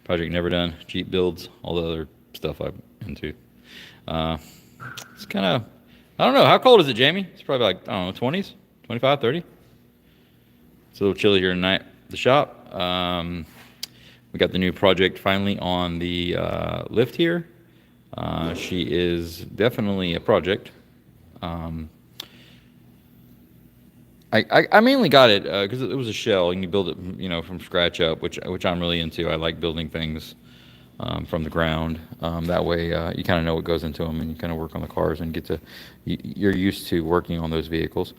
Project Never Done, Jeep builds, all the other stuff I'm into. Uh, it's kind of, I don't know. How cold is it, Jamie? It's probably like, I don't know, 20s, 25, 30. It's a little chilly here tonight at the shop. We got the new project finally on the lift here. She is definitely a project. Um, I mainly got it because it was a shell and you build it, from scratch up, which I'm really into. I like building things from the ground. That way, you kind of know what goes into them, and you kind of work on the cars and you're used to working on those vehicles.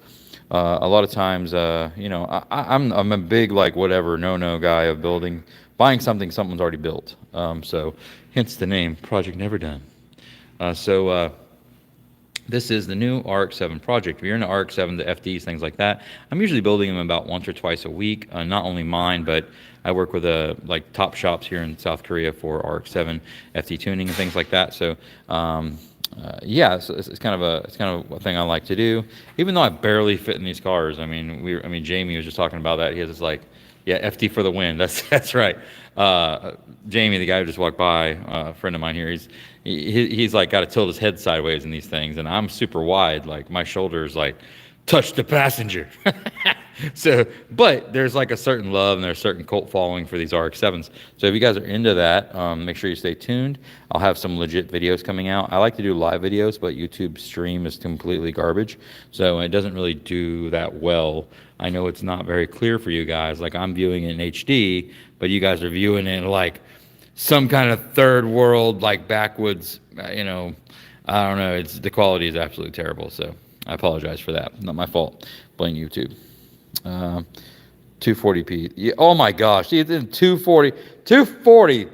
A lot of times, I'm a big like whatever no guy of buying something someone's already built. So hence the name Project Never Done. So this is the new RX7 project. If you're into RX7, the FDs, things like that, I'm usually building them about once or twice a week. Not only mine, but I work with like top shops here in South Korea for RX7 FD tuning and things like that. So yeah, so it's kind of a thing I like to do, even though I barely fit in these cars. I mean, Jamie was just talking about that. He has this like, yeah, FD for the win. That's right. Jamie, the guy who just walked by, a friend of mine here, he's like got to tilt his head sideways in these things, and I'm super wide, like my shoulders like touch the passenger. So, but there's like a certain love and there's a certain cult following for these RX-7s. So if you guys are into that, make sure you stay tuned. I'll have some legit videos coming out. I like to do live videos, but YouTube stream is completely garbage. So it doesn't really do that well. I know it's not very clear for you guys. Like I'm viewing it in HD, but you guys are viewing it like some kind of third world, like backwoods, I don't know. The quality is absolutely terrible. So I apologize for that. Not my fault. Blame YouTube. 240p. Yeah, oh my gosh, it's in 240.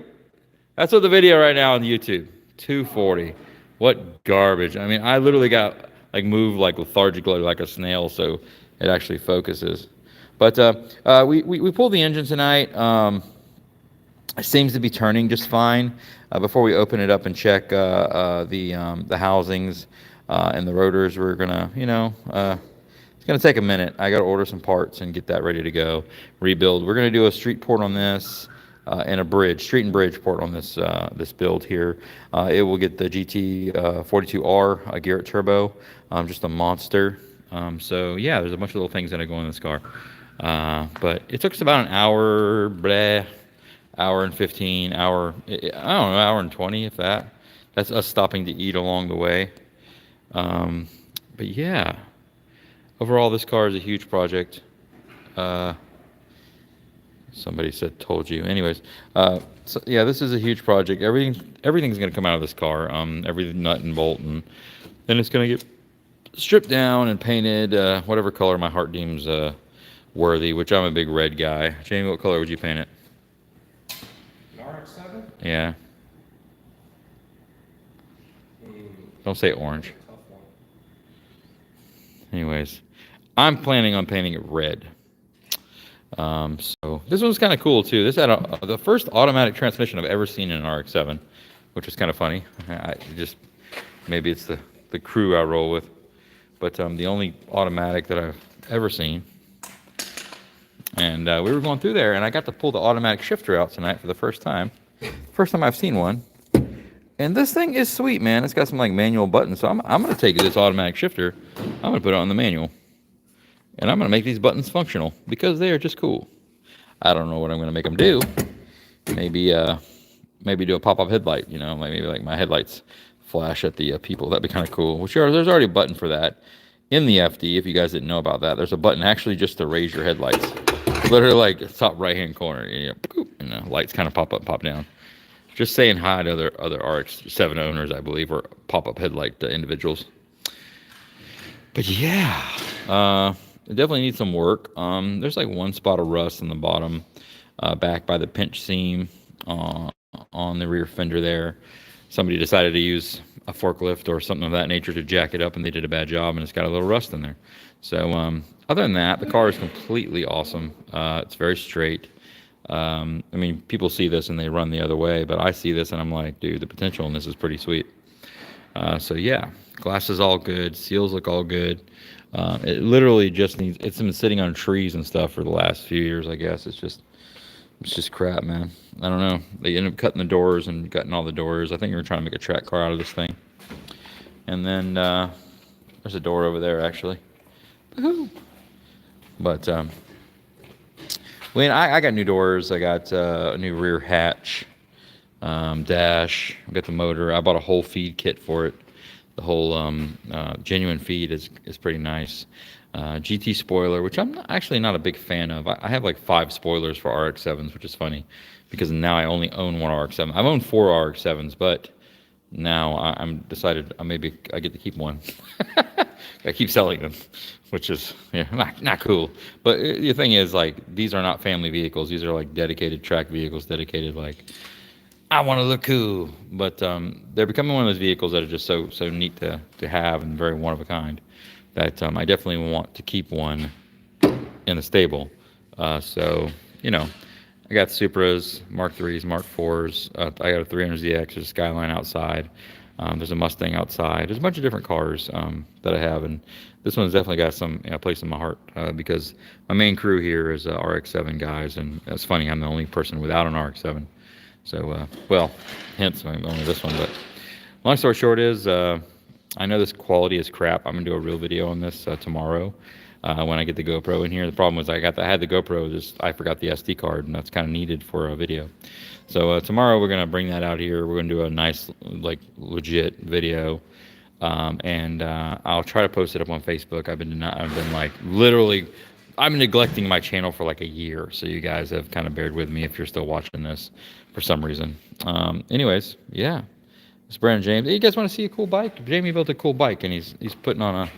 That's what the video right now on YouTube. 240. What garbage. I mean, I literally got like moved like lethargically like a snail, so it actually focuses. But we pulled the engine tonight. It seems to be turning just fine. Before we open it up and check the housings and the rotors, we're gonna, it's gonna take a minute. I gotta order some parts and get that ready to go. Rebuild. We're gonna do a street port on this and a street and bridge port on this this build here. It will get the GT 42R a Garrett turbo, just a monster. So yeah, there's a bunch of little things that go in this car. But it took us about an hour, hour and 15, hour, I don't know, hour and 20, if that. That's us stopping to eat along the way. But yeah, overall, this car is a huge project. Somebody said, told you. Anyways, so yeah, this is a huge project. Everything's going to come out of this car. Every nut and bolt, and then it's going to get stripped down and painted whatever color my heart deems worthy, which I'm a big red guy. Jamie, what color would you paint it? RX-7? Yeah. Don't say orange. Anyways, I'm planning on painting it red. So this one's kind of cool too. This had the first automatic transmission I've ever seen in an RX-7, which is kind of funny. Maybe it's the crew I roll with, but the only automatic that I've ever seen. And we were going through there, and I got to pull the automatic shifter out tonight for the first time. First time I've seen one. And this thing is sweet, man. It's got some like manual buttons. So I'm going to take this automatic shifter. I'm going to put it on the manual. And I'm going to make these buttons functional because they are just cool. I don't know what I'm going to make them do. Maybe do a pop-up headlight, maybe like my headlights flash at the people. That'd be kind of cool. There's already a button for that in the FD. If you guys didn't know about that, there's a button actually just to raise your headlights. Literally like top right-hand corner. And the lights kind of pop up, pop down. Just saying hi to other RX-7 owners, I believe, or pop-up headlight individuals. But yeah, it definitely needs some work. There's like one spot of rust on the bottom, back by the pinch seam on the rear fender there. Somebody decided to use a forklift or something of that nature to jack it up, and they did a bad job, and it's got a little rust in there. So other than that, the car is completely awesome. It's very straight. People see this and they run the other way, but I see this and I'm like, dude, the potential in this is pretty sweet. So yeah, glass is all good. Seals look all good. It literally just it's been sitting on trees and stuff for the last few years, I guess. It's just It's just crap, man. I don't know. They ended up cutting the doors and gutting all the doors. I think they were trying to make a track car out of this thing. And then there's a door over there, actually. Woohoo! But I got new doors. I got a new rear hatch, dash. I got the motor. I bought a whole feed kit for it. The whole genuine feed is pretty nice. GT spoiler, which I'm actually not a big fan of. I have like 5 spoilers for RX7s, which is funny because now I only own one RX7. I've owned 4 RX7s, but now I'm decided maybe I get to keep one. I keep selling them, which is not cool. But the thing is, like, these are not family vehicles. These are like dedicated track vehicles, dedicated like I want to look cool. But they're becoming one of those vehicles that are just so neat to have and very one of a kind that I definitely want to keep one in the stable. So I got Supras, Mark 3s, Mark 4s. I got a 300ZX, there's a Skyline outside. There's a Mustang outside. There's a bunch of different cars that I have, and this one's definitely got some place in my heart because my main crew here is RX-7 guys, and it's funny, I'm the only person without an RX-7. So, well, hence only this one. But long story short is, I know this quality is crap. I'm gonna do a real video on this tomorrow. When I get the GoPro in here. The problem was I had the GoPro, I forgot the SD card, and that's kind of needed for a video. So tomorrow we're gonna bring that out here. We're gonna do a nice, like, legit video, and I'll try to post it up on Facebook. I've been like literally, I've been neglecting my channel for like a year. So you guys have kind of bared with me if you're still watching this for some reason. Anyways, yeah, it's Brandon James. Hey, you guys want to see a cool bike? Jamie built a cool bike, and he's putting on a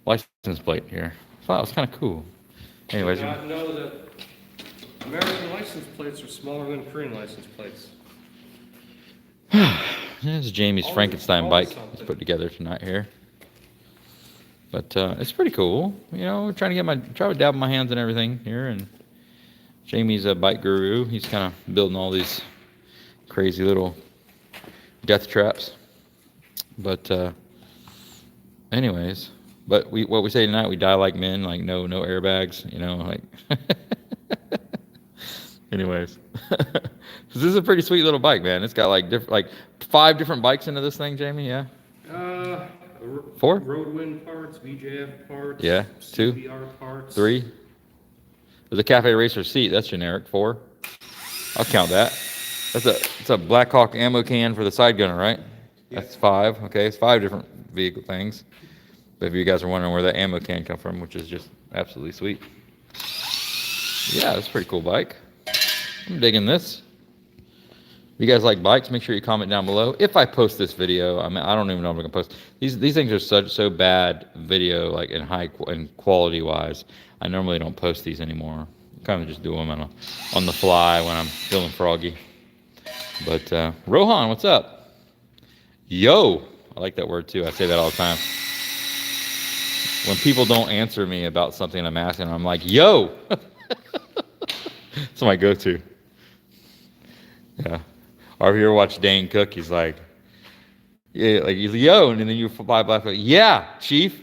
license plate here. I thought it was kind of cool. Anyways, I know that American license plates are smaller than Korean license plates. this is Jamie's Frankenstein bike he's put together tonight here. But it's pretty cool. We're trying to try to dabble my hands in everything here. And Jamie's a bike guru. He's kind of building all these crazy little death traps. But anyways. But what we say tonight, we die like men, like no airbags, like. Anyways, this is a pretty sweet little bike, man. It's got like 5 different bikes into this thing, Jamie. Yeah. 4. Roadwind parts, VJF parts. Yeah. 2. CBR parts. 3. There's a Cafe Racer seat. That's generic. 4. I'll count that. It's a Blackhawk ammo can for the side gunner, right? Yeah. That's 5. Okay, it's 5 different vehicle things. But if you guys are wondering where that ammo can come from, which is just absolutely sweet. Yeah, that's a pretty cool bike. I'm digging this. If you guys like bikes, make sure you comment down below. If I post this video, I don't even know if I'm gonna post. These things are so bad video, like in quality wise. I normally don't post these anymore. I kind of just do them on the fly when I'm feeling froggy. But Rohan, what's up? Yo, I like that word too. I say that all the time. When people don't answer me about something I'm asking, I'm like, yo. That's my go-to. Yeah. Or if you ever watch Dane cook, he's like, yeah, like he's like, yo, and then you fly back like, yeah, chief.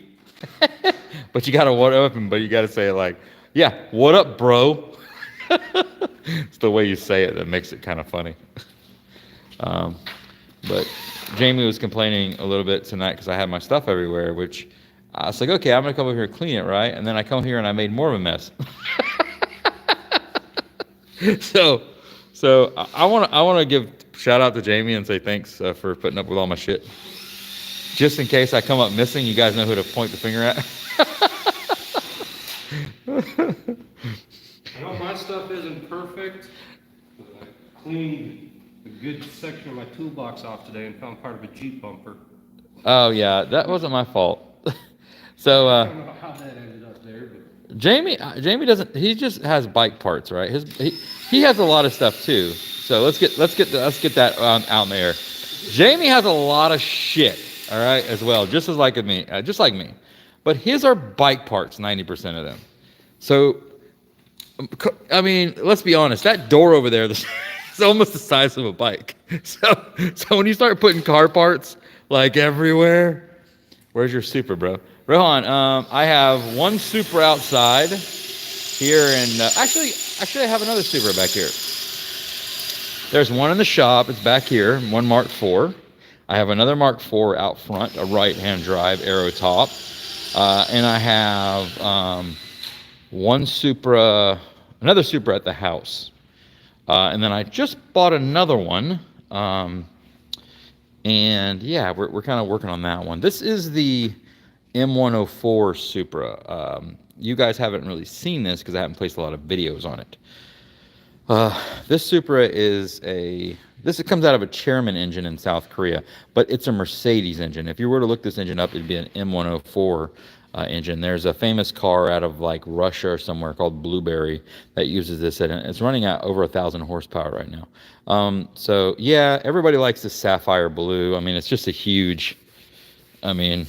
But you gotta what up, but you gotta say it like, yeah, what up, bro? It's the way you say it that makes it kind of funny. But Jamie was complaining a little bit tonight because I had my stuff everywhere, which I was like, okay, I'm gonna come over here and clean it, right? And then I come here and I made more of a mess. So I want to give shout out to Jamie and say thanks for putting up with all my shit. Just in case I come up missing, you guys know who to point the finger at. I know my stuff isn't perfect, but I cleaned a good section of my toolbox off today and found part of a Jeep bumper. Oh yeah, that wasn't my fault. So I don't know how that ended up there, but Jamie doesn't. He just has bike parts, right? He has a lot of stuff too. So let's get that out in the air. Jamie has a lot of shit, all right, as well, just like me. But his are bike parts, 90% of them. So, I mean, let's be honest. That door over there is almost the size of a bike. So when you start putting car parts like everywhere, where's your Supra, bro? Rohan, I have one Supra outside here, and actually, Actually, I have another Supra back here. There's one in the shop. It's back here. One Mark IV. I have another Mark IV out front, a right-hand drive, aero top. And I have one Supra, another Supra at the house. And then I just bought another one. And yeah, we're kind of working on that one. This is the M104 Supra. You guys haven't really seen this because I haven't placed a lot of videos on it. This Supra this comes out of a Chairman engine in South Korea, but it's a Mercedes engine. If you were to look this engine up, it'd be an M104 engine. There's a famous car out of like Russia or somewhere called Blueberry that uses this, and it's running at over 1,000 horsepower right now. So yeah, everybody likes this sapphire blue. I mean, it's just a huge. I mean,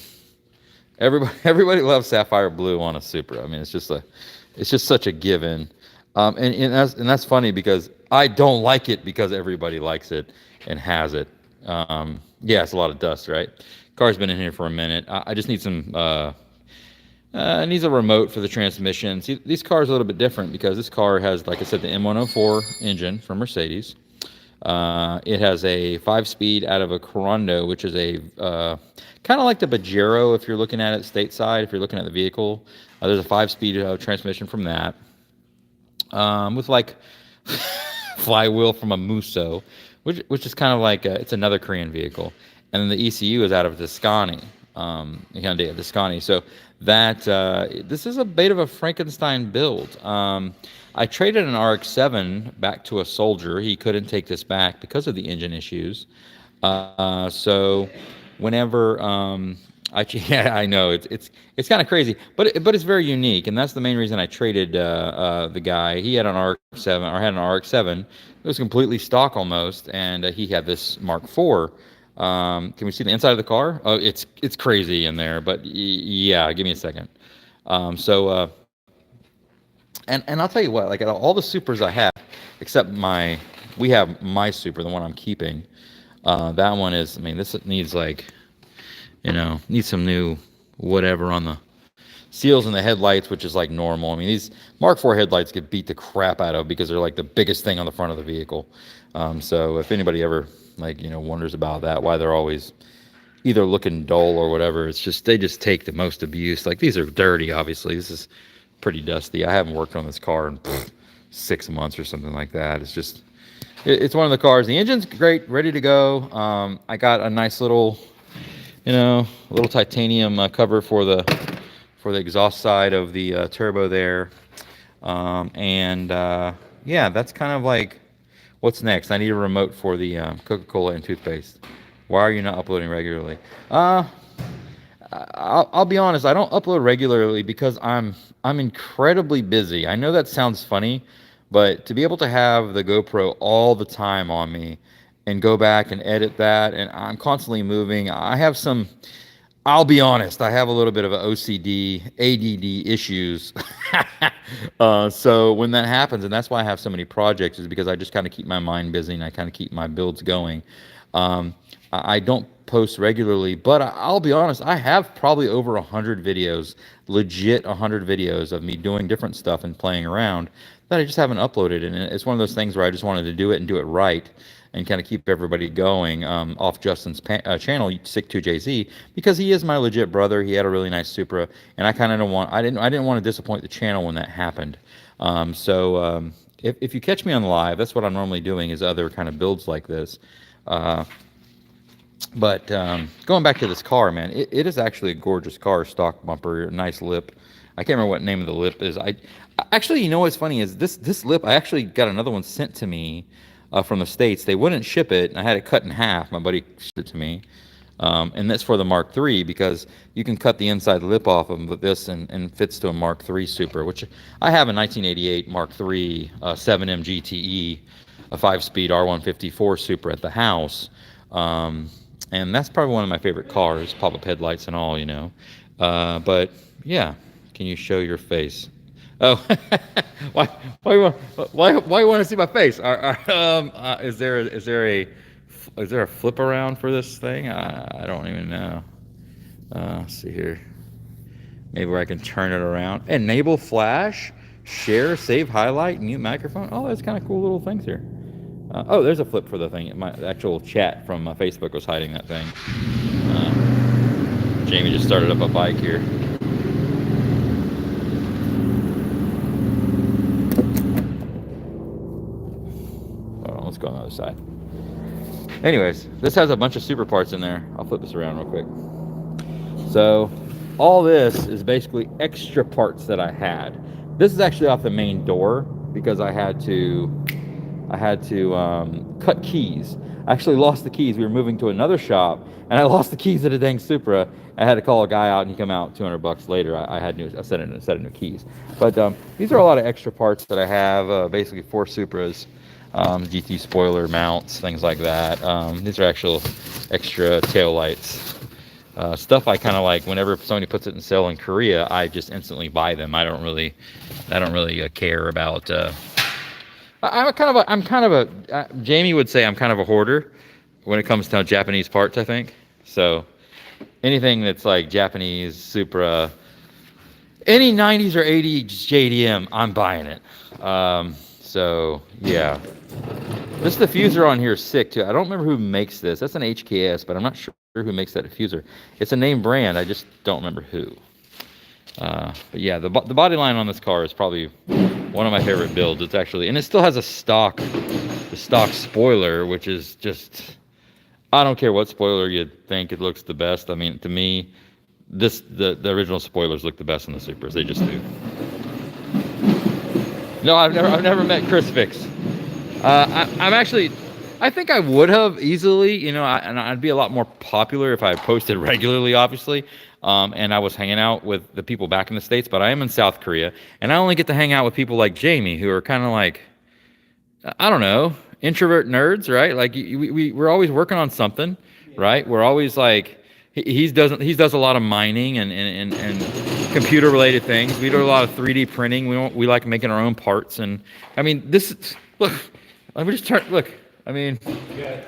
everybody loves sapphire blue on a Supra. I mean, it's just such a given. And that's funny because I don't like it because everybody likes it and has it. Yeah, it's a lot of dust, right? Car's been in here for a minute. I just need some. It needs a remote for the transmission. See, these cars are a little bit different because this car has, like I said, the M104 engine from Mercedes. It has a 5-speed out of a Corando, which is a kind of like the Pajero if you're looking at it stateside. If you're looking at the vehicle, there's a 5-speed transmission from that. With like flywheel from a Musso, which is kind of like it's another Korean vehicle, and then the ECU is out of Tuscany, Hyundai Tuscany. So that this is a bit of a Frankenstein build. I traded an RX7 back to a soldier. He couldn't take this back because of the engine issues. So whenever yeah, I know it's kind of crazy, but it's very unique, and that's the main reason I traded the guy. He had an RX7, or had an RX7. It was completely stock almost, and he had this Mark IV. Can we see the inside of the car? Oh, it's crazy in there, but yeah, give me a second. And I'll tell you what, like all the Supras I have, except we have my Supra, the one I'm keeping. That one is, I mean, this needs like. Needs some new whatever on the seals and the headlights, which is like normal. I mean, these Mark IV headlights get beat the crap out of because they're like the biggest thing on the front of the vehicle. So if anybody ever wonders about that, why they're always either looking dull or whatever, it's just they just take the most abuse. Like these are dirty, obviously. This is pretty dusty. I haven't worked on this car in 6 months or something like that. It's one of the cars. The engine's great, ready to go. I got a nice little. A little titanium cover for the exhaust side of the turbo there. Yeah, that's kind of like what's next. I need a remote for the Coca-Cola and toothpaste. Why are you not uploading regularly? I'll be honest, I don't upload regularly because I'm incredibly busy. I know that sounds funny, but to be able to have the GoPro all the time on me and go back and edit that, and I'm constantly moving. I'll be honest, I have a little bit of OCD, ADD issues. So when that happens, and that's why I have so many projects, is because I just kind of keep my mind busy and I kind of keep my builds going. I don't post regularly, but I'll be honest, I have probably over 100 videos, legit 100 videos of me doing different stuff and playing around that I just haven't uploaded. And it's one of those things where I just wanted to do it and do it right, and kind of keep everybody going off Justin's channel, Sick2JZ, because he is my legit brother. He had a really nice Supra, and I didn't want to disappoint the channel when that happened. If you catch me on live, that's what I'm normally doing, is other kind of builds like this. But going back to this car, man, it is actually a gorgeous car, stock bumper, nice lip. I can't remember what name of the lip is. Actually, you know what's funny is this lip, I actually got another one sent to me from the States. They wouldn't ship it, and I had it cut in half. My buddy shipped it to me. And that's for the Mark III, because you can cut the inside lip off of them with this, and fits to a Mark III Supra, which I have a 1988 Mark III 7M GTE, a 5-speed R154 Supra at the house. And that's probably one of my favorite cars, pop-up headlights and all, But yeah, can you show your face? Oh, why you want to see my face? Is there a flip around for this thing? I don't even know. Let's see here. Maybe where I can turn it around. Enable flash. Share, save, highlight, mute microphone. Oh, that's kind of cool little things here. Oh, there's a flip for the thing. My actual chat from Facebook was hiding that thing. Jamie just started up a bike here. Hold on, let's go on the other side. Anyways, this has a bunch of super parts in there. I'll flip this around real quick. So all this is basically extra parts that I had. This is actually off the main door because I had to cut keys. I actually lost the keys. We were moving to another shop, and I lost the keys to the dang Supra. I had to call a guy out, and he come out $200 later. I had a set of new keys. But these are a lot of extra parts that I have. Basically 4 Supras, GT spoiler mounts, things like that. These are actual extra tail lights. Stuff I kind of like. Whenever somebody puts it in sale in Korea, I just instantly buy them. I don't really care about. Jamie would say I'm kind of a hoarder when it comes to Japanese parts, I think. So anything that's like Japanese, Supra, any 90s or 80s JDM, I'm buying it. So yeah. This diffuser on here is sick too. I don't remember who makes this. That's an HKS, but I'm not sure who makes that diffuser. It's a name brand. I just don't remember who. But yeah, the body line on this car is probably one of my favorite builds. It's actually, and it still has the stock spoiler, which is just, I don't care what spoiler you think, it looks the best. I mean, to me, the original spoilers look the best in the Supras. They just do. No, I've never met Chris Fix. I think I would have easily, and I'd be a lot more popular if I posted regularly, obviously. And I was hanging out with the people back in the States, but I am in South Korea, and I only get to hang out with people like Jamie, who are kind of like, I don't know, introvert nerds, right? Like we're always working on something, right? We're always like, he does a lot of mining and computer related things. We do a lot of 3D printing. We like making our own parts, and I mean, look, let me just turn. Look, I mean, you got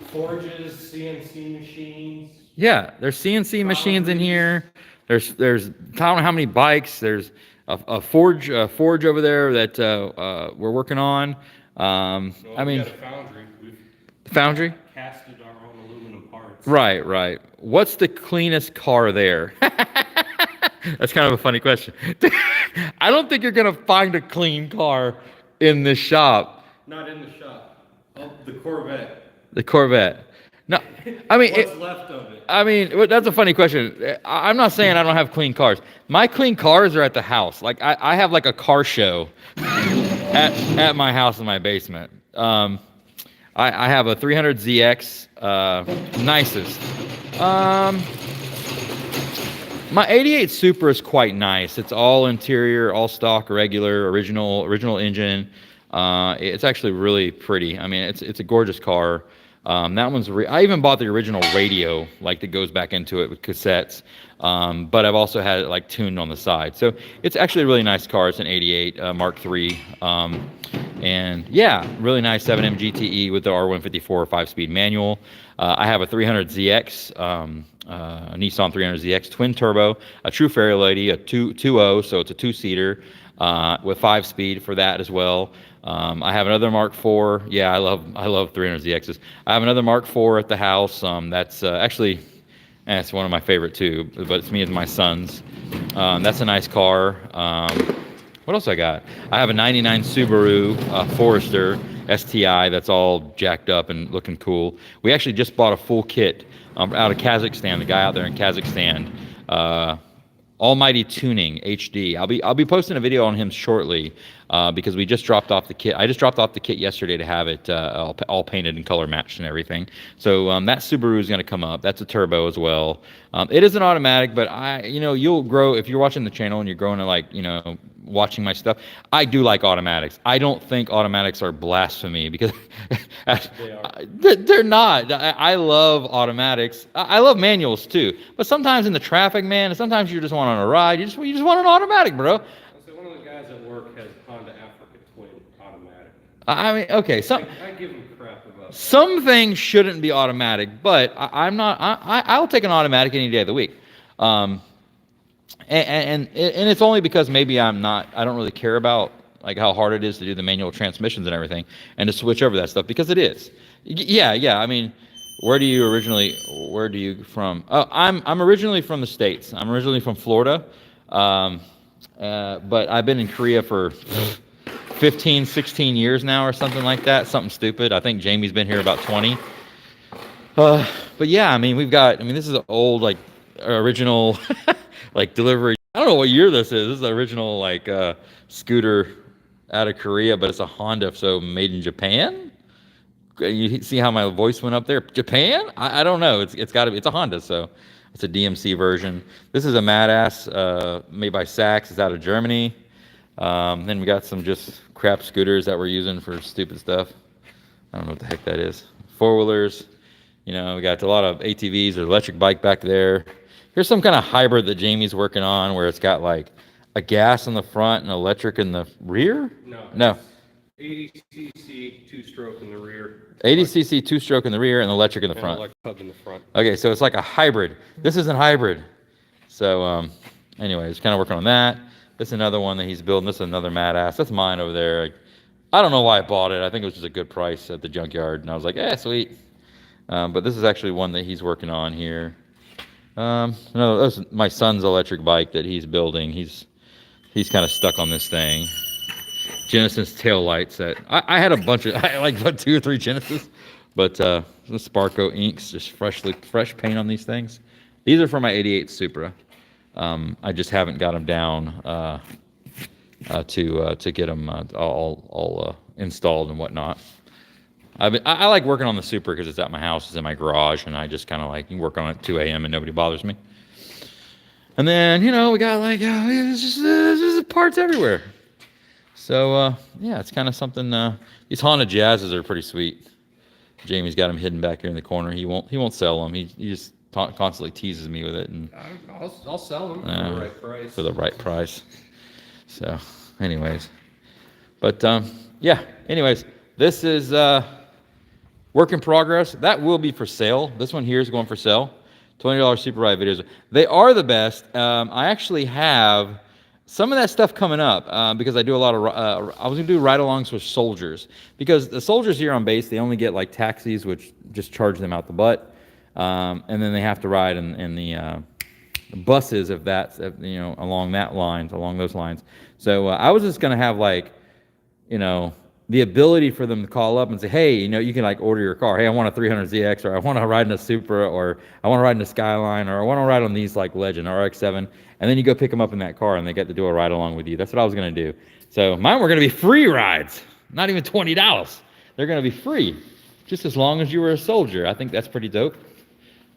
forges, CNC machines. Yeah, there's CNC machines in here. There's I don't know how many bikes. There's a forge over there that we're working on. I mean, got a foundry. Foundry. Casted our own aluminum parts. Right. What's the cleanest car there? That's kind of a funny question. I don't think you're gonna find a clean car in this shop. Not in the shop. Oh, the Corvette. The Corvette. No, I mean, what's left of it? I mean, that's a funny question. I'm not saying I don't have clean cars. My clean cars are at the house. Like I have like a car show at my house in my basement. I have a 300ZX, nicest. My 88 Supra is quite nice. It's all interior, all stock, regular, original engine. It's actually really pretty. I mean, it's a gorgeous car. That one's I even bought the original radio, like that goes back into it with cassettes. But I've also had it like tuned on the side. So it's actually a really nice car. It's an 88 Mark III. And yeah, really nice 7M GTE with the R154 5-speed manual. I have a 300ZX, a Nissan 300ZX twin turbo, a true fairy lady, a 2.0, so it's a 2-seater with 5-speed for that as well. I have another Mark IV. Yeah, I love 300ZXs. I have another Mark IV at the house. That's actually, it's one of my favorite too, but it's me and my son's. That's a nice car. What else I got? I have a 99 Subaru Forester Sti that's all jacked up and looking cool. We actually just bought a full kit out of Kazakhstan. The guy out there in Kazakhstan, Almighty Tuning HD. I'll be posting a video on him shortly because we just dropped off the kit. I just dropped off the kit yesterday to have it all painted and color matched and everything. So that Subaru is going to come up. That's a turbo as well. It is an automatic, but you'll grow if you're watching the channel and you're growing to like watching my stuff. I do like automatics. I don't think automatics are blasphemy because they're not. I love automatics. I love manuals too. But sometimes in the traffic, man, and sometimes you just want on a ride. You just want an automatic, bro. So one of the guys at work has Honda Africa Twin automatic. I mean, okay, I give him crap about that. Some things shouldn't be automatic, but I'm not. I'll take an automatic any day of the week. and it's only because maybe I don't really care about like how hard it is to do the manual transmissions and everything, and to switch over that stuff because it is. Yeah. I mean, where do you from? Oh, I'm originally from the States. I'm originally from Florida, um, but I've been in Korea for 15, 16 years now or something like that. Something stupid. I think Jamie's been here about 20. But yeah, I mean, this is an old, like, original, like, delivery. I don't know what year this is. This is the original, like, scooter out of Korea, but it's a Honda, so made in Japan? You see how my voice went up there? Japan? I don't know. It's got to be. It's a Honda, so it's a DMC version. This is a Madass made by Sachs. It's out of Germany. Then we got some just crap scooters that we're using for stupid stuff. I don't know what the heck that is. Four-wheelers. You know, we got a lot of ATVs, there's electric bike back there. Here's some kind of hybrid that Jamie's working on where it's got like a gas in the front and electric in the rear? No. 80cc two-stroke in the rear. 80cc two-stroke in the rear and electric in the front. Electric hub in the front. Okay, so it's like a hybrid. This isn't hybrid. So, anyways, kind of working on that. This is another one that he's building. This is another Madass. That's mine over there. I don't know why I bought it. I think it was just a good price at the junkyard. And I was like, sweet. But this is actually one that he's working on here. No, that's my son's electric bike that he's building. He's kind of stuck on this thing. Genesis tail lights that I had a bunch of, I like 2 or 3 Genesis, but the Sparco inks, just fresh paint on these things. These are for my '88 Supra. I just haven't got them down to get them all installed and whatnot. I like working on the Supra because it's at my house, it's in my garage, and I just kind of like work on it at 2 a.m. and nobody bothers me. And then, we got like, it's just parts everywhere. So, yeah, it's kind of something, these Honda Jazzes are pretty sweet. Jamie's got them hidden back here in the corner. He won't sell them. He just constantly teases me with it. And I'll sell them for the right price. For the right price. So, anyways. But, yeah, anyways, this is work in progress. That will be for sale. This one here is going for sale. $20 Super Ride videos. They are the best. I actually have some of that stuff coming up because I do a lot of, I was going to do ride-alongs with soldiers. Because the soldiers here on base, they only get like taxis, which just charge them out the butt. And then they have to ride in the buses if that's, along those lines. So I was just going to have like, the ability for them to call up and say, hey, you can like order your car. Hey, I want a 300ZX, or I want to ride in a Supra, or I want to ride in a Skyline, or I want to ride on these like Legend Rx7. And then you go pick them up in that car and they get to do a ride along with you. That's what I was going to do. So mine were going to be free rides, not even $20. They're going to be free, just as long as you were a soldier. I think that's pretty dope.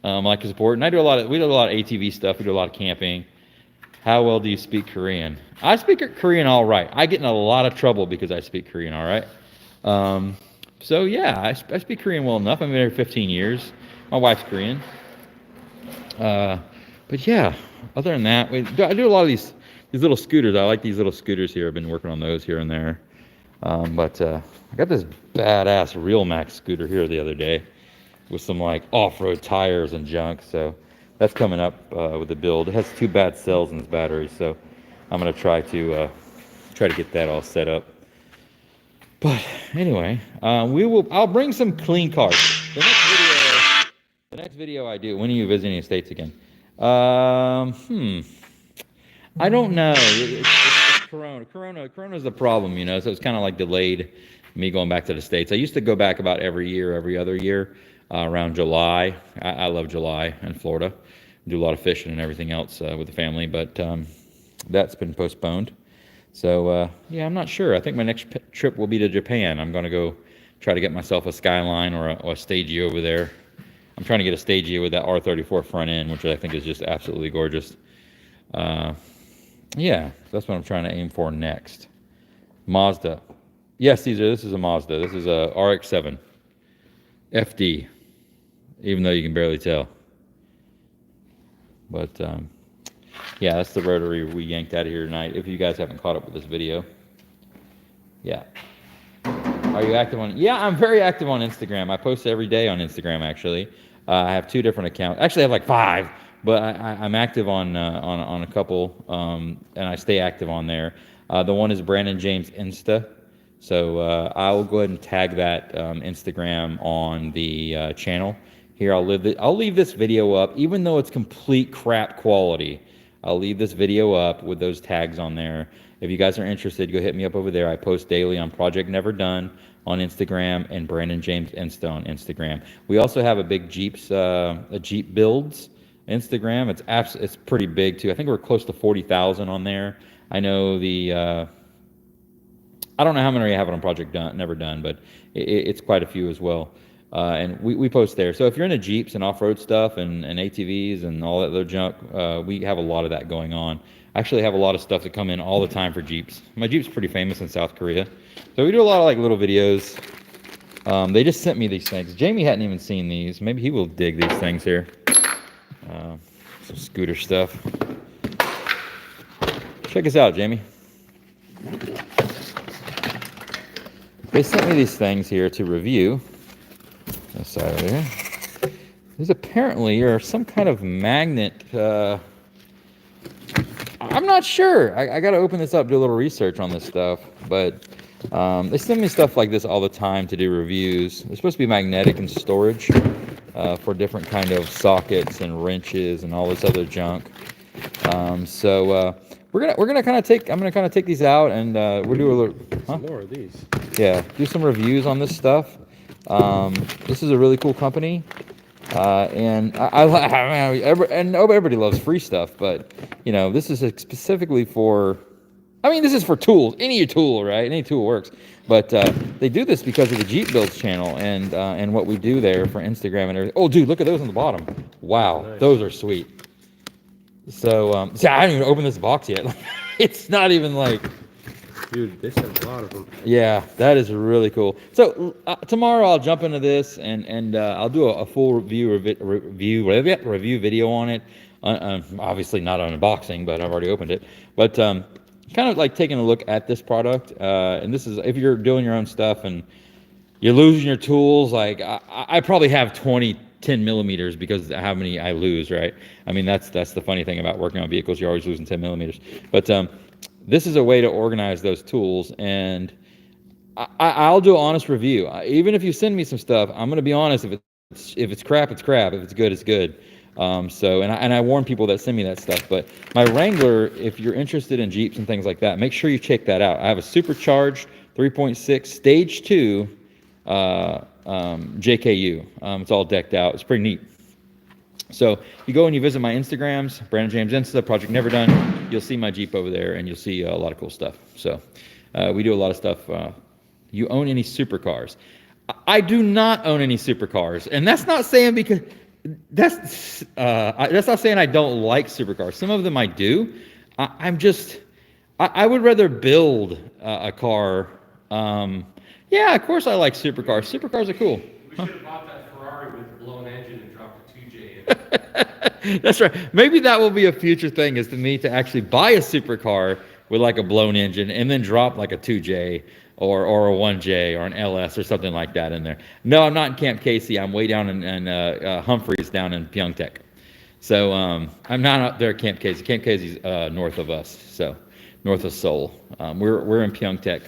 I like to support. And we do a lot of ATV stuff. We do a lot of camping. How well do you speak Korean? I speak Korean all right. I get in a lot of trouble because I speak Korean all right. So yeah, I speak Korean well enough. I've been here 15 years. My wife's Korean. But yeah, other than that, I do a lot of these little scooters. I like these little scooters here. I've been working on those here and there. But I got this badass Real Max scooter here the other day with some like off-road tires and junk. So that's coming up with the build. It has 2 bad cells in its battery, so I'm gonna try to get that all set up. But anyway, I'll bring some clean cars. The next video I do. When are you visiting the States again? I don't know. It's Corona. Corona's the problem, so it's kind of like delayed me going back to the States. I used to go back about every other year around July. I love July in Florida. Do a lot of fishing and everything else with the family, but that's been postponed. So yeah, I'm not sure. I think my next trip will be to Japan. I'm going to go try to get myself a Skyline or a Stagey over there. I'm trying to get a Stagey with that R34 front end, which I think is just absolutely gorgeous. Yeah, that's what I'm trying to aim for next. Mazda. Yes, Caesar, this is a Mazda. This is a Rx7 FD, even though you can barely tell. But yeah, that's the rotary we yanked out of here tonight. If you guys haven't caught up with this video. Yeah. Are you active on? Yeah, I'm very active on Instagram. I post every day on Instagram, actually. I have 2 different accounts. Actually, I have like 5. but I'm active on a couple, and I stay active on there. The one is Brandon James Insta. So I will go ahead and tag that Instagram on the channel. Here, I'll leave this video up, even though it's complete crap quality. I'll leave this video up with those tags on there. If you guys are interested, go hit me up over there. I post daily on Project Never Done on Instagram and Brandon James Insta on Instagram. We also have a big a Jeep Builds Instagram. It's pretty big too. I think we're close to 40,000 on there. I know I don't know how many I have it on Project Never Done, but it's quite a few as well. And we post there. So if you're into Jeeps and off-road stuff and ATVs and all that other junk, we have a lot of that going on. I actually have a lot of stuff that come in all the time for Jeeps. My Jeep's pretty famous in South Korea. So we do a lot of like little videos. They just sent me these things. Jamie hadn't even seen these. Maybe he will dig these things here. Some scooter stuff. Check us out, Jamie. They sent me these things here to review. This side over here. These apparently are some kind of magnet. I'm not sure. I got to open this up, do a little research on this stuff. But they send me stuff like this all the time to do reviews. They're supposed to be magnetic and storage for different kind of sockets and wrenches and all this other junk. We're gonna kind of take. I'm gonna kind of take these out and we'll do a little. Some more of these. Yeah, do some reviews on this stuff. This is a really cool company, and everybody loves free stuff. But you know, this is specifically for. I mean, this is for tools. Any tool, right? Any tool works. But they do this because of the Jeep Builds channel and what we do there for Instagram and everything. Oh, dude, look at those on the bottom. Wow, nice. Those are sweet. So, see, I haven't even opened this box yet. It's not even like... Dude, they sent a lot of them. Yeah, that is really cool. So, tomorrow I'll jump into this and I'll do a full review video on it. Obviously not on unboxing, but I've already opened it. But kind of like taking a look at this product. And this is, if you're doing your own stuff and you're losing your tools, like I probably have 10 millimeters because of how many I lose, right? I mean, that's the funny thing about working on vehicles. You're always losing 10 millimeters. But this is a way to organize those tools, and I'll do an honest review. Even if you send me some stuff, I'm going to be honest. If it's crap, it's crap. If it's good, it's good. And I warn people that send me that stuff. But my Wrangler, if you're interested in Jeeps and things like that, make sure you check that out. I have a supercharged 3.6 stage 2 JKU. It's all decked out. It's pretty neat. So you go and you visit my Instagrams, Brandon James Insta, Project Never Done. You'll see my Jeep over there, and you'll see a lot of cool stuff. So we do a lot of stuff. You own any supercars? I do not own any supercars, and that's not saying because that's not saying I don't like supercars. Some of them I do. I would rather build a car. Yeah, of course I like supercars. Supercars are cool. We should have bought that Ferrari with the blown engine and dropped a 2J in. That's right. Maybe that will be a future thing, is to me to actually buy a supercar with like a blown engine and then drop like a 2J or a 1J or an LS or something like that in there. No, I'm not in Camp Casey. I'm way down in Humphreys down in Pyeongtaek. So I'm not up there at Camp Casey. Camp Casey's north of us, so north of Seoul. We're in Pyeongtaek.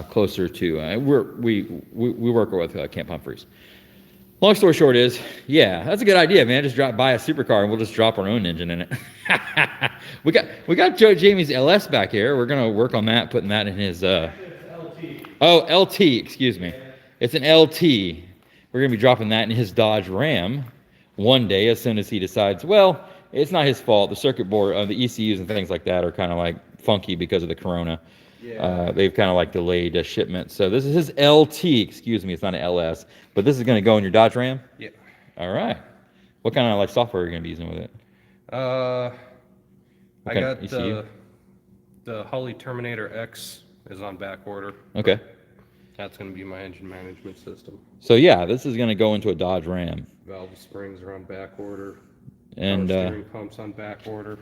Closer to we work with Camp Humphreys. Long story short is, yeah, that's a good idea, man. Just buy a supercar and we'll just drop our own engine in it. we got Joe Jamie's LS back here. We're gonna work on that, putting that in his LT. Oh, LT, excuse me. It's an LT. We're gonna be dropping that in his Dodge Ram one day as soon as he decides. Well, it's not his fault. The circuit board, the ECUs and things like that are kind of like funky because of the Corona. Yeah. They've kind of like delayed a shipment. So this is his LT, excuse me, it's not an LS, but this is going to go in your Dodge Ram? Yeah. All right. What kind of like software are you going to be using with it? I got the Holley Terminator X is on back order. Okay. That's going to be my engine management system. So yeah, this is going to go into a Dodge Ram. Valve springs are on back order. And steering pumps on back order.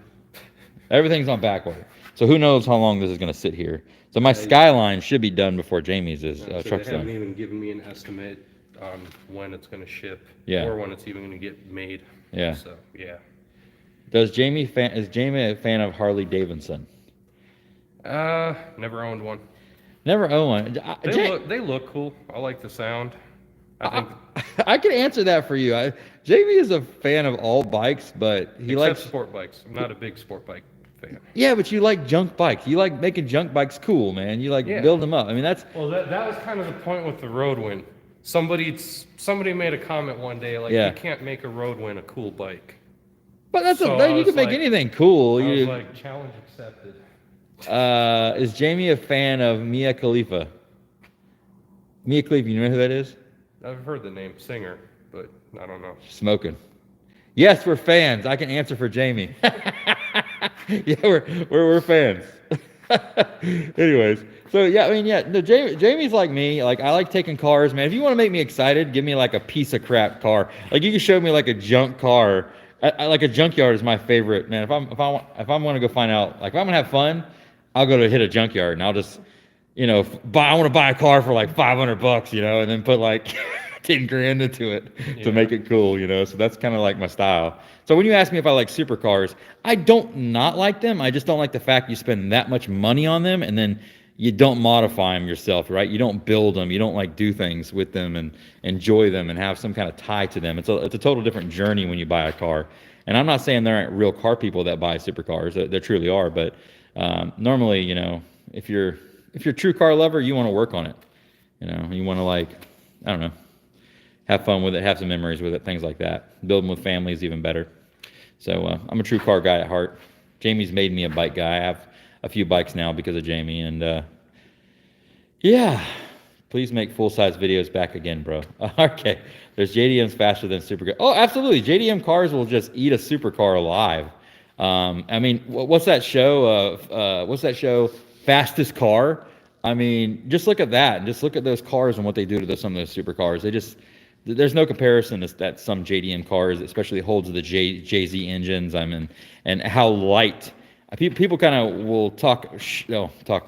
Everything's on back order. So who knows how long this is going to sit here. So my Skyline should be done before Jamie's truck's They done. haven't even given me an estimate on when it's going to ship. Yeah. Or when it's even going to get made. Yeah. So, yeah. Is Jamie a fan of Harley Davidson? Never owned one. Never own one. They look cool. I like the sound. I think I can answer that for you. Jamie is a fan of all bikes, but he except likes sport bikes. I'm not a big sport bike fan. Yeah, but you like junk bikes. You like making junk bikes cool, man. You like Yeah. build them up. I mean, that's Well, that was kind of the point with the Roadwind. Somebody made a comment one day like, Yeah. you can't make a Roadwind a cool bike. but that's So I you was can make like- anything cool. I was You, like, challenge accepted. is Jamie a fan of Mia Khalifa? Mia Khalifa, you know who that is? I've heard the name singer, but I don't know. Smoking. Yes, we're fans. I can answer for Jamie. Yeah, we're fans. Anyways, so yeah, I mean, yeah, no, Jamie's like me. Like, I like taking cars, man. If you want to make me excited, give me like a piece of crap car. Like, you can show me like a junk car. I like a junkyard is my favorite, man. If I'm going to go find out, like, if I'm gonna have fun, I'll go to hit a junkyard and I'll just, I want to buy a car for like $500, and then put like 10 grand into it to make it cool, So that's kind of like my style. So when you ask me if I like supercars, I don't not like them. I just don't like the fact you spend that much money on them and then you don't modify them yourself, right? You don't build them. You don't like do things with them and enjoy them and have some kind of tie to them. It's a total different journey when you buy a car. And I'm not saying there aren't real car people that buy supercars. There truly are. But normally, if you're a true car lover, you want to work on it. You want to I don't know, have fun with it, have some memories with it, things like that. Build them with family is even better. So I'm a true car guy at heart. Jamie's made me a bike guy. I have a few bikes now because of Jamie. And yeah, please make full-size videos back again, bro. Okay, there's JDMs faster than supercar. Oh, absolutely. JDM cars will just eat a supercar alive. I mean, what's that show? Fastest Car. I mean, just look at that, and just look at those cars and what they do to some of those supercars. There's no comparison that some JDM cars, especially holds the JZ engines. And how light. People kind of will talk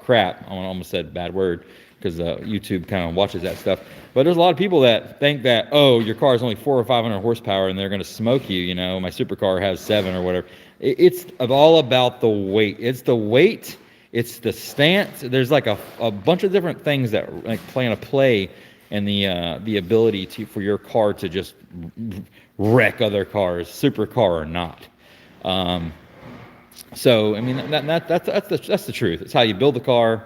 crap. I almost said a bad word because YouTube kind of watches that stuff. But there's a lot of people that think that, oh, your car is only 400 or 500 horsepower and they're going to smoke you. My supercar has 7 or whatever. It's all about the weight. It's the weight. It's the stance. There's like a bunch of different things that like play in the ability for your car to just wreck other cars, supercar or not. So I mean that's the truth. It's how you build the car.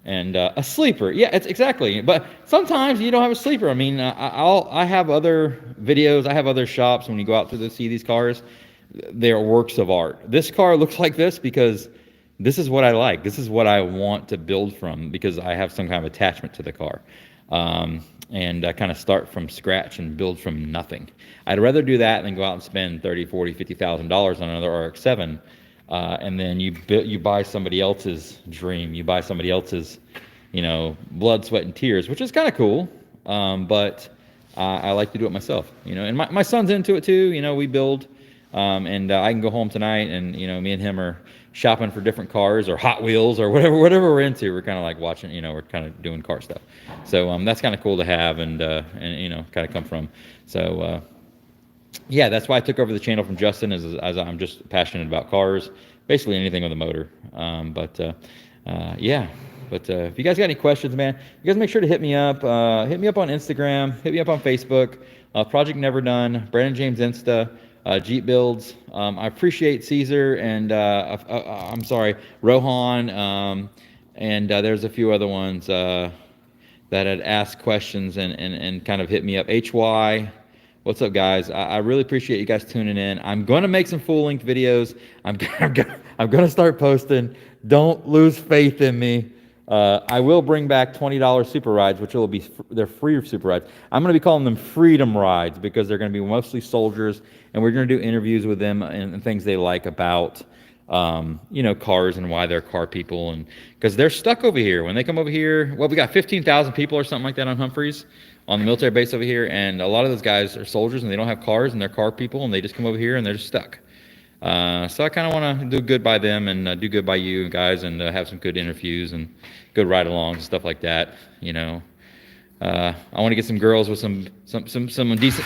And a sleeper, yeah, it's exactly. But sometimes you don't have a sleeper. I mean, I have other videos. I have other shops. When you go out to see these cars, they're works of art. This car looks like this because this is what I like. This is what I want to build from because I have some kind of attachment to the car. And I kind of start from scratch and build from nothing. I'd rather do that than go out and spend $30,000, $40,000, $50,000 on another Rx7. And then you buy somebody else's dream. You buy somebody else's, blood, sweat, and tears, which is kind of cool. But I like to do it myself, And my son's into it too. We build, and I can go home tonight, and me and him are shopping for different cars or Hot Wheels or whatever we're into. We're kind of like watching, we're kind of doing car stuff. So that's kind of cool to have and kind of come from. So. Yeah, that's why I took over the channel from Justin, as I'm just passionate about cars, basically anything with a motor. Yeah. But if you guys got any questions, man, you guys make sure to hit me up. Hit me up on Instagram. Hit me up on Facebook. Project Never Done. Brandon James Insta. Jeep Builds. I appreciate Caesar and I'm sorry, Rohan. And there's a few other ones that had asked questions and kind of hit me up. HY. What's up, guys? I really appreciate you guys tuning in. I'm going to make some full-length videos. I'm going to start posting. Don't lose faith in me. I will bring back $20 super rides, which will be they're free super rides. I'm going to be calling them freedom rides because they're going to be mostly soldiers, and we're going to do interviews with them and things they like about cars and why they're car people, and because they're stuck over here. When they come over here, well, we got 15,000 people or something like that on Humphreys, on the military base over here, and a lot of those guys are soldiers and they don't have cars and they're car people and they just come over here and they're just stuck. So I kind of want to do good by them and do good by you guys and have some good interviews and good ride-alongs, stuff like that. I want to get some girls with some decent.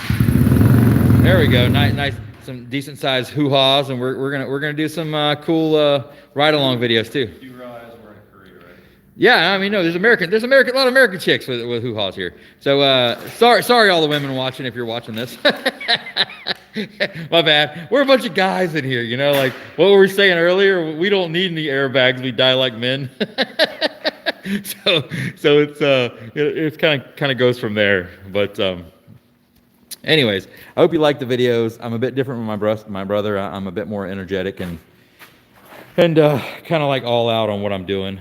There we go. Nice. some decent sized hoo-haws, and we're gonna do some cool ride along videos too. You realize we're in Korea, right? Yeah, I mean, no, there's a lot of American chicks with hoo-haws here. So sorry all the women watching if you're watching this. My bad. We're a bunch of guys in here, you know, like what we were saying earlier. We don't need any airbags. We die like men. so it's kind of goes from there. But anyways, I hope you like the videos. I'm a bit different from my brother. I'm a bit more energetic and kind of like all out on what I'm doing.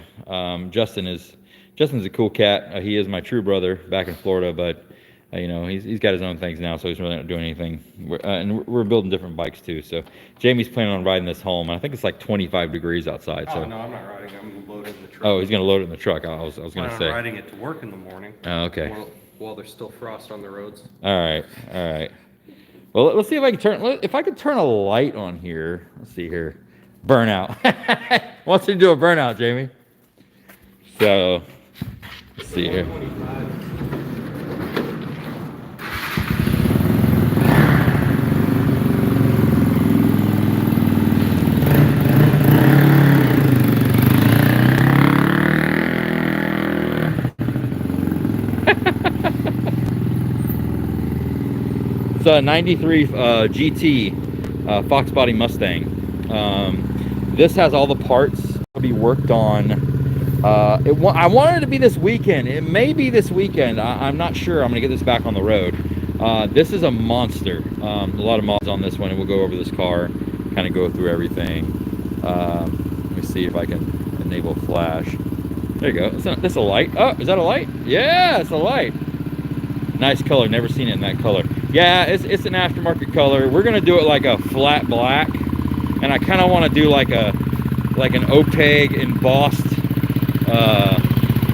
Justin's a cool cat. He is my true brother back in Florida, but you know, he's got his own things now, so he's really not doing anything. And we're building different bikes too. So Jamie's planning on riding this home. And I think it's like 25 degrees outside. So. Oh no, I'm not riding. I'm gonna load it in the truck. Oh, he's gonna load it in the truck. I was gonna say. I'm riding it to work in the morning. Oh, okay. While there's still frost on the roads. All right. Well, let's see if I can turn a light on here. Let's see here. Burnout. Wants to do a burnout, Jamie. So let's see here. It's a 93 GT Fox Body Mustang. This has all the parts to be worked on. I wanted it to be this weekend. It may be this weekend. I'm not sure. I'm going to get this back on the road. This is a monster. A lot of mods on this one, and we'll go over this car, kind of go through everything. Let me see if I can enable flash. There you go. That's a light. Oh, is that a light? Yeah, it's a light. Nice color. Never seen it in that color. Yeah, it's an aftermarket color. We're gonna do it like a flat black, and I kind of want to do like an opaque embossed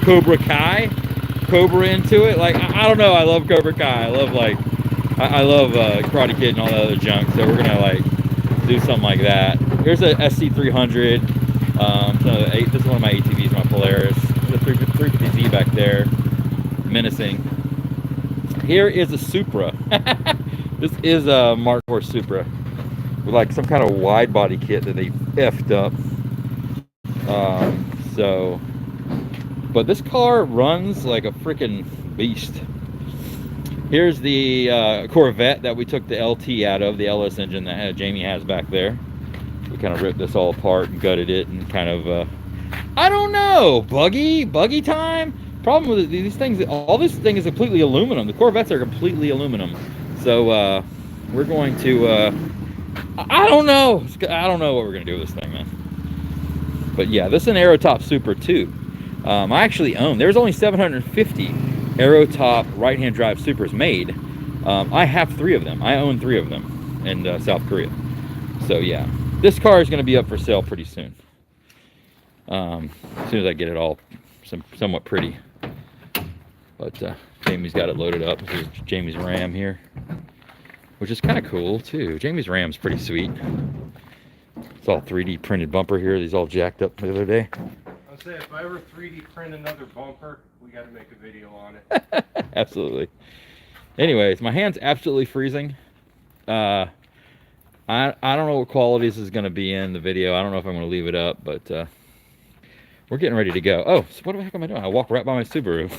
Cobra into it. Like I don't know. I love Cobra Kai. I love Karate Kid and all that other junk. So we're gonna like do something like that. Here's a SC300. This is one of my ATVs, my Polaris. There's a 350Z back there, menacing. Here is a Supra. This is a M104 Supra with like some kind of wide body kit that they effed up. But this car runs like a freaking beast. Here's the Corvette that we took the LT out of, the LS engine that Jamie has back there. We kind of ripped this all apart and gutted it and kind of, I don't know, buggy time. Problem with these things, all this thing is completely aluminum. The Corvettes are completely aluminum. So we're going to, I don't know what we're gonna do with this thing, man. But yeah, this is an Aerotop Supra too. I actually own, there's only 750 Aerotop right-hand drive Supras made. I have 3 of them. I own 3 of them in South Korea. So yeah, this car is gonna be up for sale pretty soon. As soon as I get it all somewhat pretty. But Jamie's got it loaded up. This is Jamie's Ram here, which is kind of cool too. Jamie's Ram's pretty sweet. It's all 3D printed bumper here. These all jacked up the other day. I'll say if I ever 3D print another bumper, we got to make a video on it. Absolutely. Anyways, my hand's absolutely freezing. I don't know what quality this is going to be in the video. I don't know if I'm going to leave it up, but we're getting ready to go. Oh, so what the heck am I doing? I walk right by my Subaru.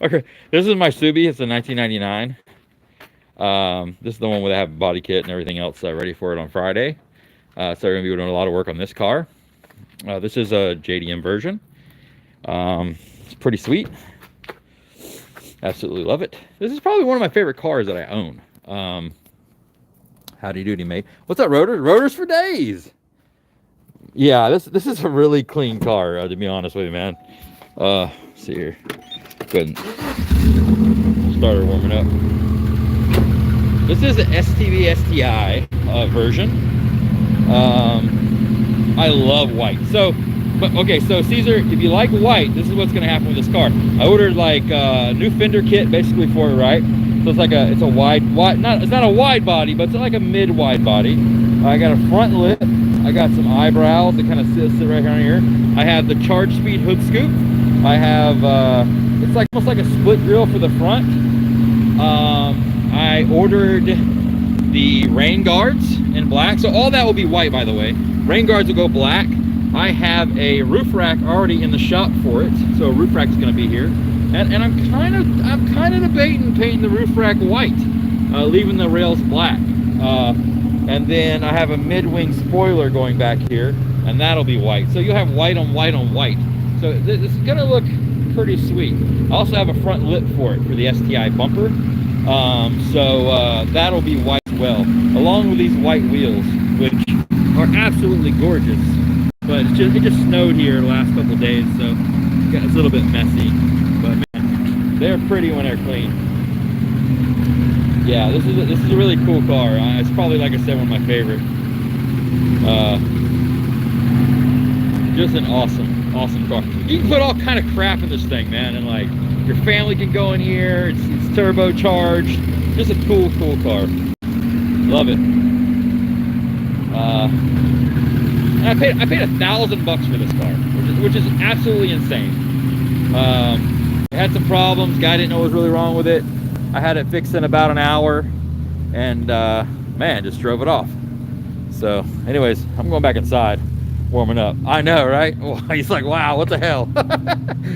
Okay, this is my Subi. It's a 1999. This is the one where they have body kit and everything else ready for it on Friday. So we're going to be doing a lot of work on this car. This is a JDM version. It's pretty sweet. Absolutely love it. This is probably one of my favorite cars that I own. Howdy doody, mate. What's up, Rotors? Rotors for days. Yeah, this is a really clean car, to be honest with you, man. Let's see here. Go ahead and start her warming up. This is an STV STI version. I love white. So Caesar, if you like white, this is what's gonna happen with this car. I ordered like a new fender kit basically for it, right? So it's like it's a wide, it's not a wide body, but it's like a mid-wide body. I got a front lip. I got some eyebrows that kind of sit right here on here. I have the charge speed hood scoop. I have, it's like almost like a split grill for the front. I ordered the rain guards in black. So all that will be white, by the way. Rain guards will go black. I have a roof rack already in the shop for it, so a roof rack is going to be here. And I'm kind of debating painting the roof rack white, leaving the rails black. And then I have a mid-wing spoiler going back here, and that'll be white. So you'll have white on white on white. So this is going to look pretty sweet. I also have a front lip for it for the STI bumper. So that'll be white as well, along with these white wheels, which are absolutely gorgeous. But it just snowed here the last couple of days, so it's a little bit messy. But man, they're pretty when they're clean. Yeah, this is a really cool car. It's probably, like I said, one of my favorite. Just an awesome car. You can put all kind of crap in this thing, man, and like your family can go in here. It's turbocharged. Just a cool car. Love it. And I paid $1,000 for this car, which is absolutely insane. It had some problems. Guy didn't know what was really wrong with it. I had it fixed in about an hour, and man, just drove it off. So, anyways, I'm going back inside, warming up. I know, right? Well, he's like, wow, what the hell?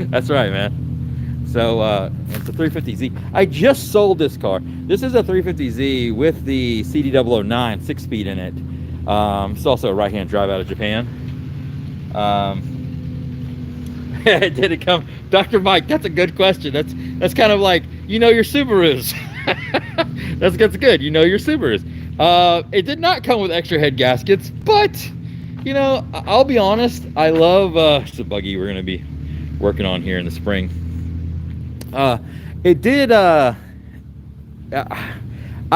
That's right, man. So, it's a 350Z. I just sold this car. This is a 350Z with the CD009 6-speed in it. It's also a right-hand drive out of Japan. Did it come? Dr. Mike, that's a good question. That's kind of like, you know your Subarus. that's good. You know your Subarus. It did not come with extra head gaskets, but you know, I'll be honest, I love it's a buggy we're gonna be working on here in the spring. It did I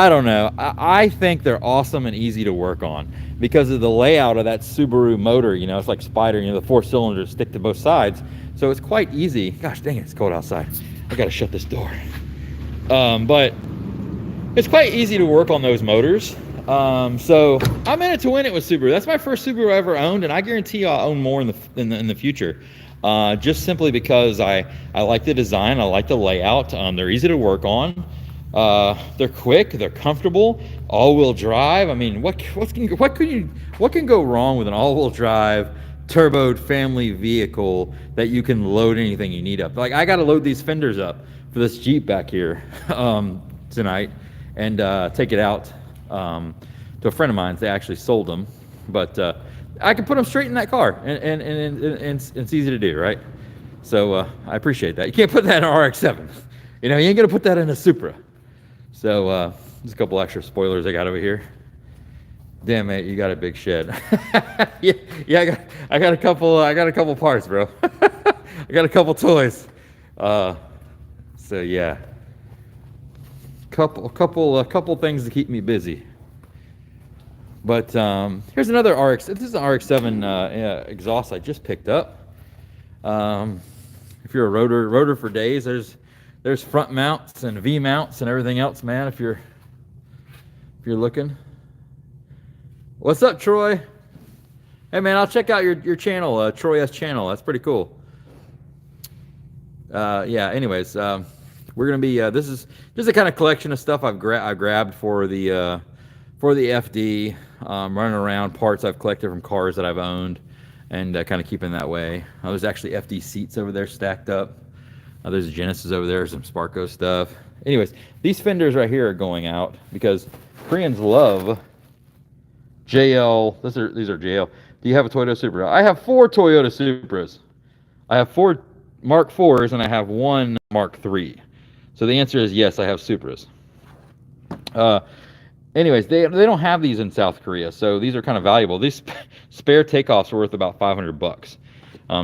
don't know. I think they're awesome and easy to work on because of the layout of that Subaru motor. You know, it's like Spider, you know, the 4 cylinders stick to both sides. So it's quite easy. Gosh dang it, it's cold outside. I gotta shut this door. But it's quite easy to work on those motors. So I'm in it to win it with Subaru. That's my first Subaru I ever owned, and I guarantee I'll own more in the future. Just simply because I like the design, I like the layout. They're easy to work on. They're quick, they're comfortable, all-wheel drive. I mean, what can go wrong with an all-wheel drive turboed family vehicle that you can load anything you need up? Like, I got to load these fenders up for this Jeep back here tonight and take it out to a friend of mine. They actually sold them, but I can put them straight in that car, and it's easy to do, right? So I appreciate that. You can't put that in an RX-7. You know, you ain't gonna put that in a Supra. So there's a couple extra spoilers I got over here. Damn it, you got a big shed. yeah, I got a couple parts, bro. I got a couple toys. So yeah, couple things to keep me busy. But here's another RX. This is an RX-7 exhaust I just picked up. If you're a rotor for days, there's front mounts and V mounts and everything else, man. If you're looking. What's up, Troy? Hey, man, I'll check out your channel, Troy S channel. That's pretty cool. Yeah. Anyways, we're gonna be. This is just a kind of collection of stuff I grabbed for the FD. Running around parts I've collected from cars that I've owned, and kind of keeping that way. There's actually FD seats over there stacked up. There's a Genesis over there, some Sparco stuff. Anyways, these fenders right here are going out because Koreans love JL. These are JL. Do you have a Toyota Supra? I have 4 Toyota Supras. I have 4 Mark IVs and I have 1 Mark III. So the answer is yes, I have Supras. Anyways, they don't have these in South Korea, so these are kind of valuable. These spare takeoffs are worth about $500.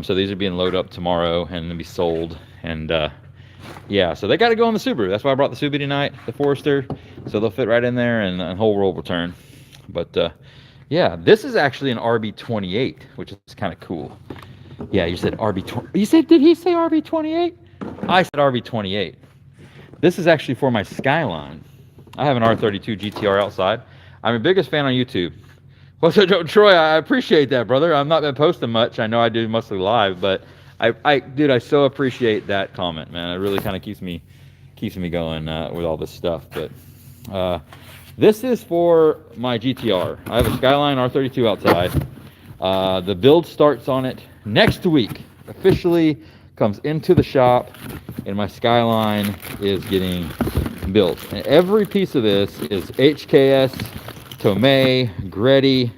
So these are being loaded up tomorrow and then be sold. And yeah, so they got to go on the Subaru. That's why I brought the Subaru tonight, the Forester. So they'll fit right in there and the whole world will turn. But yeah, this is actually an RB28, which is kind of cool. Yeah, you said RB20. You said, did he say RB28? I said RB28. This is actually for my Skyline. I have an R32 GTR outside. I'm your biggest fan on YouTube. Well, so Troy, I appreciate that, brother. I've not been posting much. I know I do mostly live, but dude, I so appreciate that comment, man. It really kind of keeps me going with all this stuff. But This is for my GTR. I have a Skyline R32 outside. The build starts on it next week. Officially comes into the shop, and my Skyline is getting built. And every piece of this is HKS, Tomei, Greddy,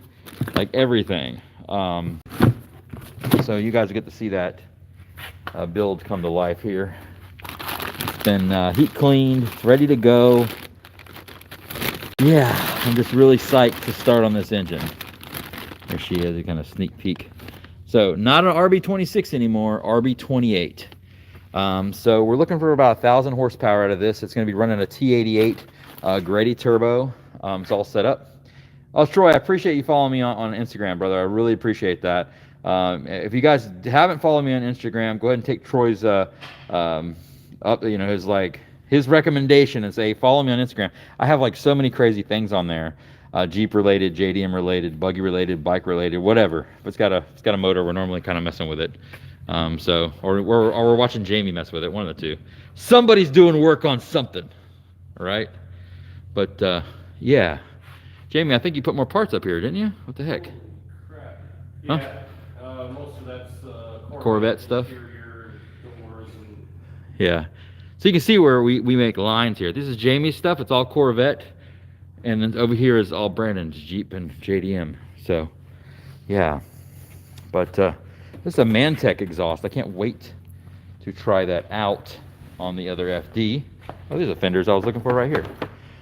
like everything. So you guys get to see that build come to life here. It's been heat cleaned, it's ready to go. Yeah, I'm just really psyched to start on this engine. There she is, a kind of sneak peek. So not an RB26 anymore, RB28. So we're looking for about 1,000 horsepower out of this. It's going to be running a T88 Greddy turbo. It's all set up. Oh, Troy, I appreciate you following me on Instagram, brother. I really appreciate that. If you guys haven't followed me on Instagram, go ahead and take Troy's his recommendation and say, follow me on Instagram. I have like so many crazy things on there. Jeep related, JDM related, buggy related, bike related, whatever. If it's got a motor, we're normally kind of messing with it. Or we're watching Jamie mess with it, one of the two. Somebody's doing work on something, right? But yeah. Jamie, I think you put more parts up here, didn't you? What the heck? Crap. Huh? Yeah, most of that's Corvette stuff? interior doors and... Yeah. So you can see where we make lines here. This is Jamie's stuff. It's all Corvette. And then over here is all Brandon's Jeep and JDM. So, yeah. But this is a Mantech exhaust. I can't wait to try that out on the other FD. Oh, these are fenders I was looking for right here.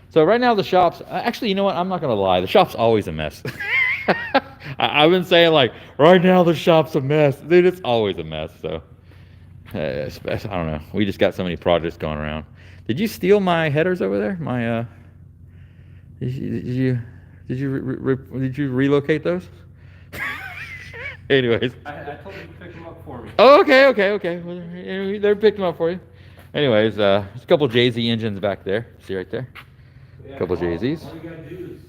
So right now the shop's... Actually, you know what? I'm not going to lie. The shop's always a mess. I've been saying, like, right now the shop's a mess. Dude, it's always a mess. So, I don't know. We just got so many projects going around. Did you steal my headers over there? My... Did you relocate those? Anyways. I told you to pick them up for me. Oh, okay. Well, they're picking them up for you. Anyways, there's a couple JZ engines back there. See right there? Yeah, A couple JZs. All you gotta do is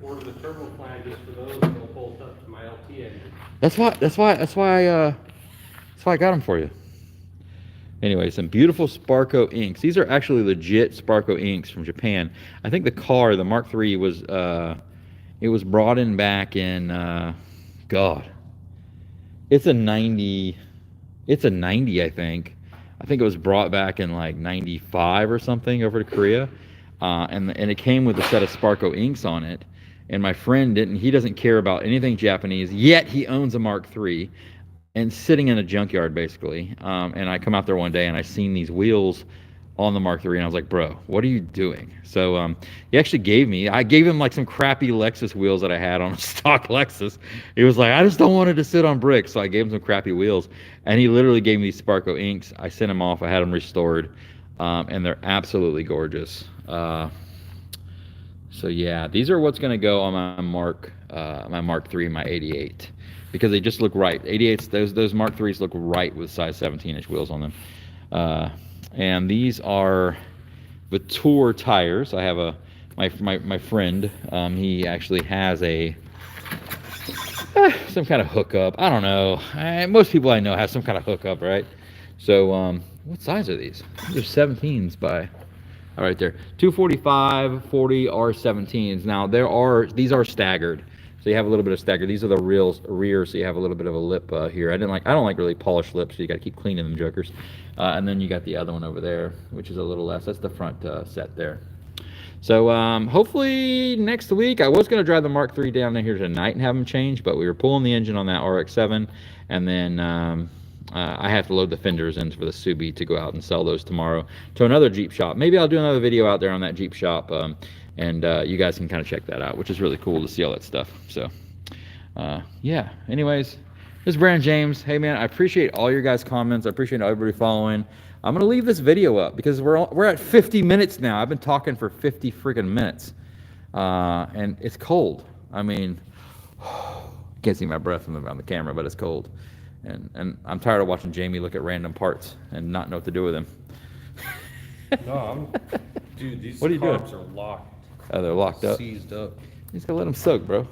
order the turbo flanges for those, and they'll bolt up to my LT engine. That's why I got them for you. Anyway, some beautiful Sparco inks. These are actually legit Sparco inks from Japan. I think the car, the Mark III, was it was brought in back in God. It's a 90. It's a 90, I think. I think it was brought back in like 95 or something over to Korea, and it came with a set of Sparco inks on it. And my friend he doesn't care about anything Japanese, yet he owns a Mark III. And sitting in a junkyard, basically. And I come out there one day, and I seen these wheels on the Mark III, and I was like, bro, what are you doing? So he actually I gave him like some crappy Lexus wheels that I had on a stock Lexus. He was like, I just don't want it to sit on bricks. So I gave him some crappy wheels. And he literally gave me these Sparco inks. I sent them off. I had them restored. And they're absolutely gorgeous. So yeah, these are what's going to go on my Mark III, my 88. Because they just look right. 88s, those Mark IIIs look right with size 17-inch wheels on them. And these are Vetour tires. I have my friend. He actually has some kind of hookup. I don't know. Most people I know have some kind of hookup, right? So what size are these? These are 17s by. All right, there. 245, 40 R17s. Now these are staggered. So you have a little bit of stagger. These are the rear, so you have a little bit of a lip here. I don't like really polished lips, so you got to keep cleaning them jokers. And then you got the other one over there, which is a little less. That's the front set there. So hopefully next week, I was going to drive the Mark III down here tonight and have them changed, but we were pulling the engine on that Rx7, and then I have to load the fenders in for the Subi to go out and sell those tomorrow to another Jeep shop. Maybe I'll do another video out there on that Jeep shop. And you guys can kind of check that out, which is really cool to see all that stuff. So, yeah. Anyways, this is Brandon James. Hey, man, I appreciate all your guys' comments. I appreciate everybody following. I'm going to leave this video up because we're at 50 minutes now. I've been talking for 50 freaking minutes. And it's cold. I mean, can't see my breath on the camera, but it's cold. And I'm tired of watching Jamie look at random parts and not know what to do with them. No, dude, these What are you doing? carbs are locked. Oh, they're locked up. Seized up. You just gotta let them soak, bro.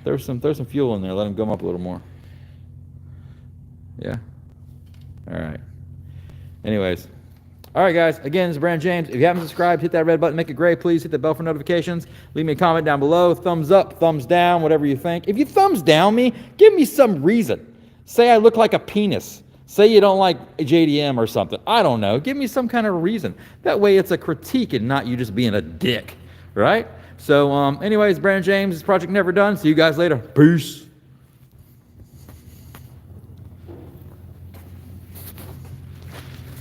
Throw some fuel in there. Let them gum up a little more. Yeah. All right. Anyways, All right, guys. Again, this is Brandon James. If you haven't subscribed, hit that red button, make it gray. Please hit the bell for notifications. Leave me a comment down below. Thumbs up, thumbs down, whatever you think. If you thumbs down me, give me some reason. Say I look like a penis. Say you don't like JDM or something. I don't know. Give me some kind of reason. That way it's a critique and not you just being a dick, right? So anyways, Brandon James, this project never done. See you guys later. Peace.